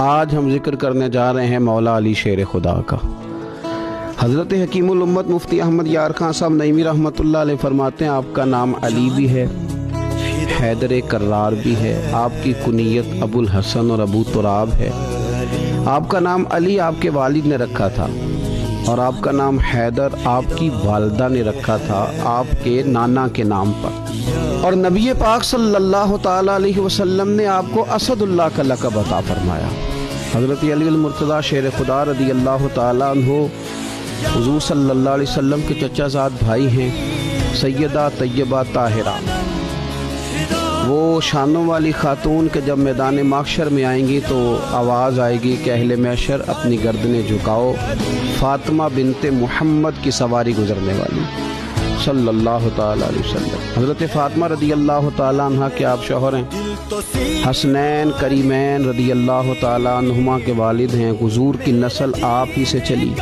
آج ہم ذکر کرنے جا رہے ہیں مولا علی شیر خدا کا۔ حضرت حکیم الامت مفتی احمد یار خان صاحب نعیمی رحمۃ اللہ علیہ فرماتے ہیں آپ کا نام علی بھی ہے، حیدر کرار بھی ہے، آپ کی کنیت ابو الحسن اور ابو تراب ہے۔ آپ کا نام علی آپ کے والد نے رکھا تھا اور آپ کا نام حیدر آپ کی والدہ نے رکھا تھا آپ کے نانا کے نام پر، اور نبی پاک صلی اللہ تعالیٰ علیہ وسلم نے آپ کو اسد اللہ کا لقب عطا فرمایا۔ حضرت علی المرتضیٰ شیر خدا رضی اللہ تعالیٰ عنہ حضور صلی اللہ علیہ وسلم کے چچا زاد بھائی ہیں، سیدہ طیبہ طاہرہ، وہ شانوں والی خاتون کے جب میدان محشر میں آئیں گی تو آواز آئے گی کہ اہل محشر اپنی گردنیں جھکاؤ، فاطمہ بنت محمد کی سواری گزرنے والی صلی اللہ تعالیٰ علیہ وسلم۔ حضرت فاطمہ رضی اللہ تعالیٰ عنہ کے آپ شوہر ہیں، حسنین کریمین رضی اللہ تعالیٰ عنہما کے والد ہیں، حضور کی نسل آپ ہی سے چلی۔